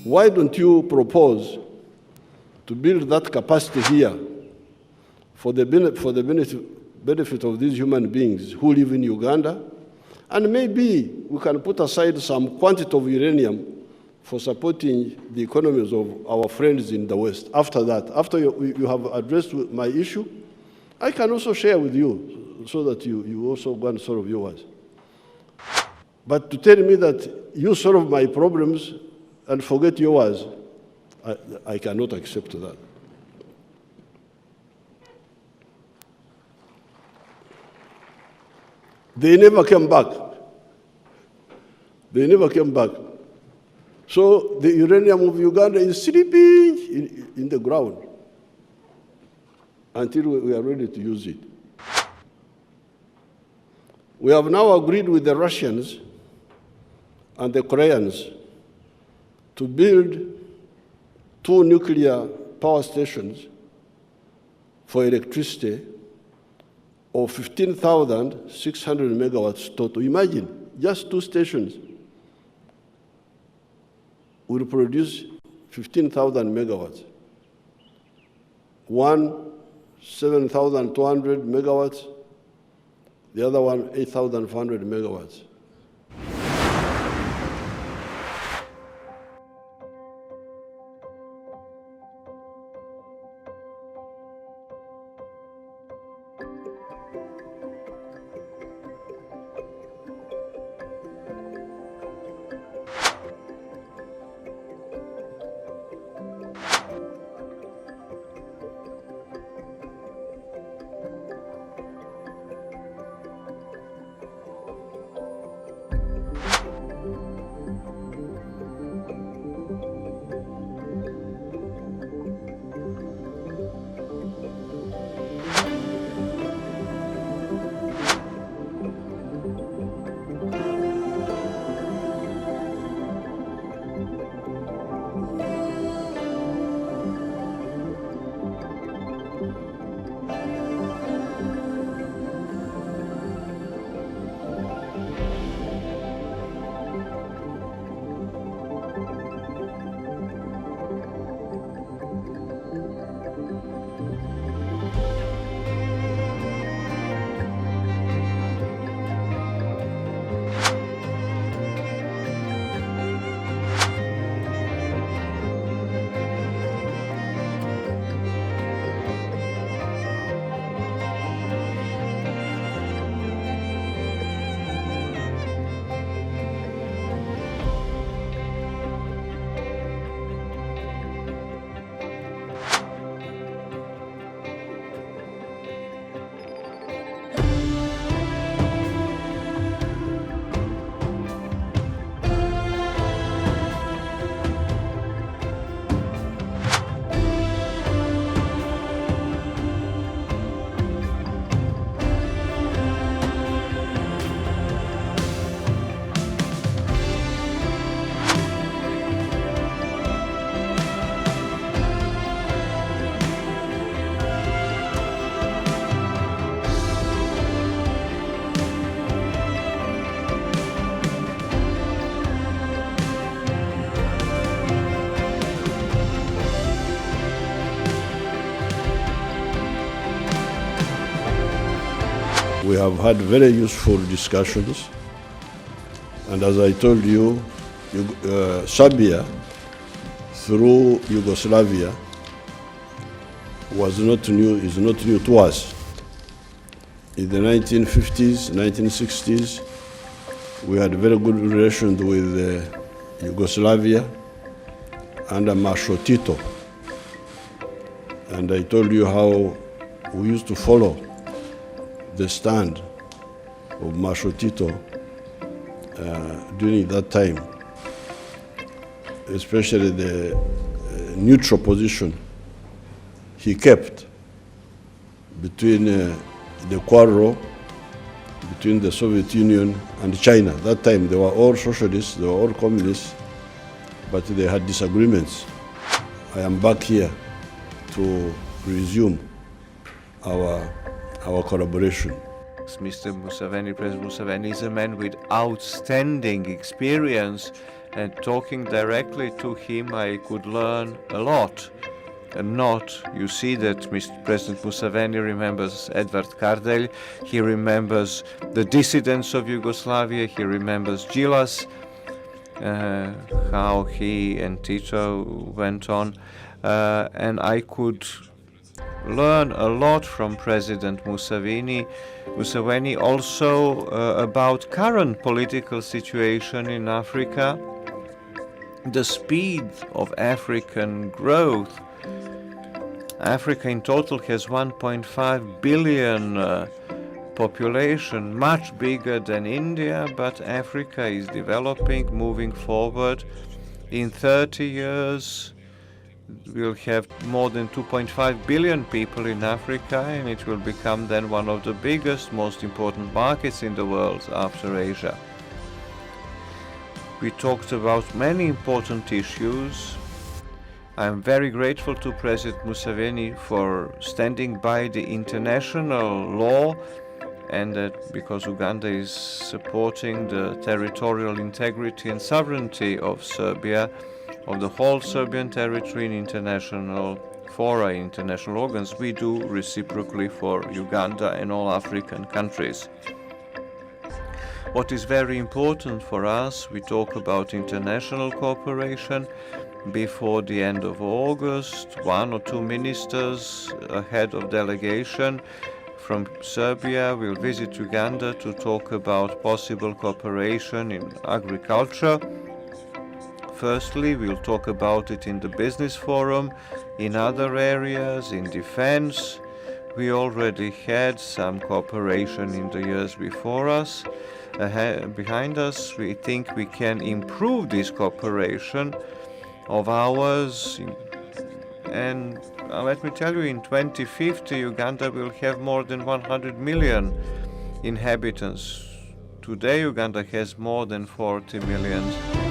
Why don't you propose to build that capacity here for the benefit of these human beings who live in Uganda? And maybe we can put aside some quantity of uranium for supporting the economies of our friends in the West. After that, after you have addressed my issue, I can also share with you so that you also go and solve yours. But to tell me that you solve my problems and forget yours, I cannot accept that. They never came back. They never came back. So the uranium of Uganda is sleeping in the ground until we are ready to use it. We have now agreed with the Russians and the Koreans to build 2 nuclear power stations for electricity of 15,600 megawatts total. Imagine, just 2 stations will produce 15,000 megawatts. One, 7,200 megawatts, the other one, 8,400 megawatts. We have had very useful discussions, and as I told you, Serbia, through Yugoslavia, is not new to us. In the 1950s, 1960s, we had very good relations with Yugoslavia under Marshal Tito. And I told you how we used to follow the stand of Marshal Tito during that time, especially the neutral position he kept between the quarrel between the Soviet Union and China. That time they were all socialists, they were all communists, but they had disagreements. I am back here to resume our collaboration. Mr. Museveni, President Museveni, is a man with outstanding experience and talking directly to him, I could learn a lot. And you see that Mr. President Museveni remembers Edvard Kardelj, he remembers the dissidents of Yugoslavia, he remembers Gilas, how he and Tito went on, and I could learn a lot from President Museveni also about current political situation in Africa, the speed of African growth. Africa in total has 1.5 billion population, much bigger than India, but Africa is developing, moving forward. In 30 years, we'll have more than 2.5 billion people in Africa, and it will become then one of the biggest, most important markets in the world after Asia. We talked about many important issues. I'm very grateful to President Museveni for standing by the international law, and that because Uganda is supporting the territorial integrity and sovereignty of Serbia, of the whole Serbian territory in international fora, international organs, we do reciprocally for Uganda and all African countries. What is very important for us, we talk about international cooperation. Before the end of August, 1 or 2 ministers, a head of delegation from Serbia will visit Uganda to talk about possible cooperation in agriculture. Firstly, we'll talk about it in the business forum, in other areas, in defense. We already had some cooperation in the years before us. Behind us, we think we can improve this cooperation of ours, and let me tell you, in 2050 Uganda will have more than 100 million inhabitants. Today Uganda has more than 40 million.